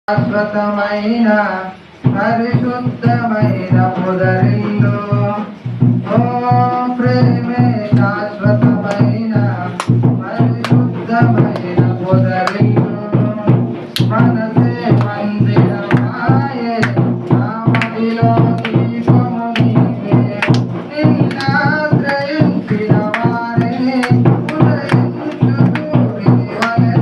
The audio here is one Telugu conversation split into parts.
శాశ్వతమైన పరిశుద్ధమైన పొదరిల్లు ఓ ప్రేమే శాశ్వతమైన పరిశుద్ధమైన పొదరిల్లు మనసే మందిరమాయే నా మదిలో దీపము నీవే నిన్నాశ్రయించిన వారే ఉదయించు సూర్యుని వలె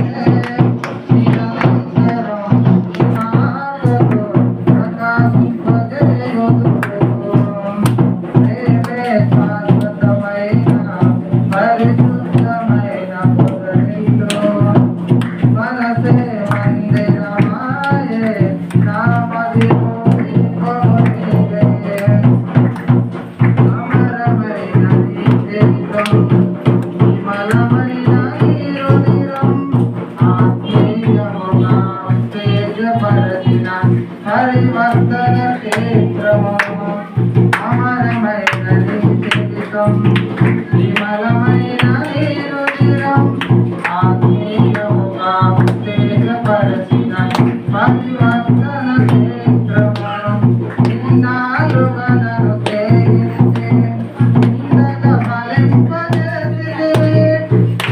పరివర్తన క్షేత్రము అమరమైన జీవితం విమలమైన రుచిరం ఆత్మీయముగా ఉత్తేజపరచిన పరివర్తన క్షేత్రము ఇన్నాళ్ళుగా నన్ను తేలించే ఇంతక ఫలింపజేసితివి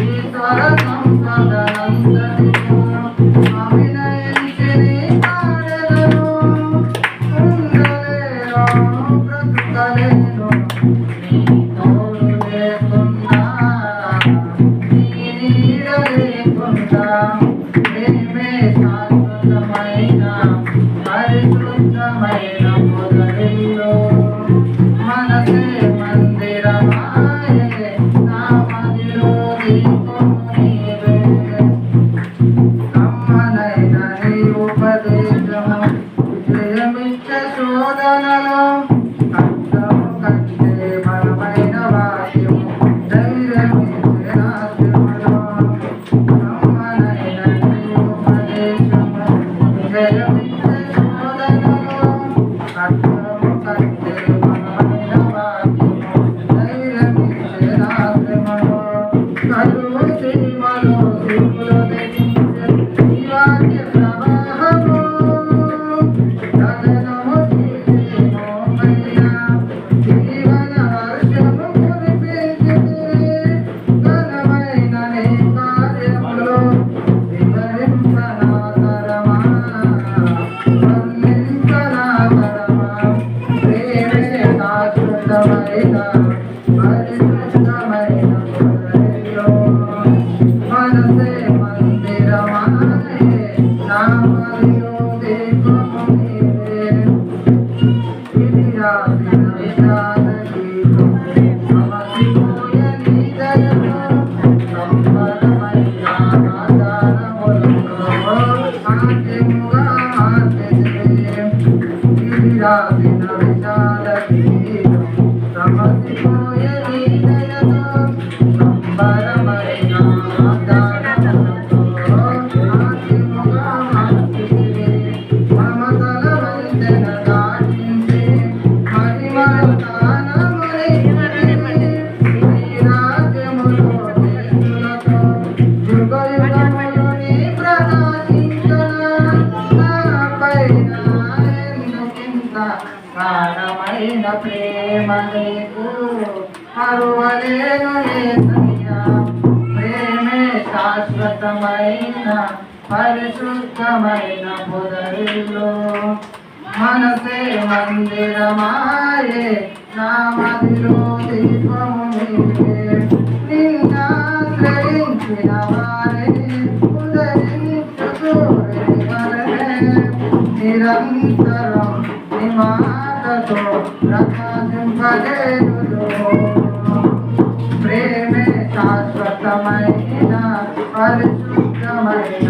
ఈశ్వర సంపదనంతటిను అభినయించి నీ పాడెదను బ్రతుకలేను నీ తోడు లేకుండా నీ నీడ లేకుండా ప్రేమే శాశ్వతమైన పరిశుద్ధమైన పొదరిల్లు మనసే మందిరమాయే నా మదిలో దీపము నీవే నమ్మనైన నీ ఉపదేశము విజయమిచ్చే శోధనలో కష్టము కంటే బలమైన వాక్యము ధైర్యమిచ్చే నాశ్యములో నమ్మనైన నీ ఉపదేశము విజయమిచ్చే శోధనలో కష్టము కంటే బలమైన వాక్యము ధైర్యమిచ్చే నాశ్యములో కరువు సీమలో సిరులు తెగించే ఈ వాక్య ప్రవాహము గగనము తీసే మోమైన జీవన వర్షము కురిపించితే ఘనమైన నీ కార్యములో వివరింపనాతరమా వర్ణింపనాతరమా ప్రేమే శాశ్వతమైన పరిశుద్ధమైన పొదరిల్లు మనసే మందిరమాయే నా మదిలో దీపము నీవే ఇది రాసిన విషాద గీతం సమసిపోయే నీ దయతో సంబరమైన ఆధారములతో ఆద్యముగా మార్చెదవే ఇది రాసిన విషాద గీతం సమసిపోయే నీ దయతో సంబరమైన ఆధారములతో ఆద్యముగా మార్చెదవే మమతల వంతెన దాటించి మహిమల స్థానమునివ్వె నీ రాజ్యములో చేతులతో యుగయుగములు నీ ప్రకాశించనా నాపైన ఎందుకింత గాఢమైన ప్రేమ నీకు మరువలేను యేసయ్యా ప్రేమే శాశ్వతమైన పరిశుద్ధమైన పొదరిల్లు మనసే మందిరమాయే నా మదిలో దీపము నీవే నిన్నాశ్రయించిన వారే ఉదయించు సూర్యుని వలె నిరంతరం నీ మాటతో ప్రకాశింపజేయుదు ప్రేమే శాశ్వతమైన పరిశుద్ధమైన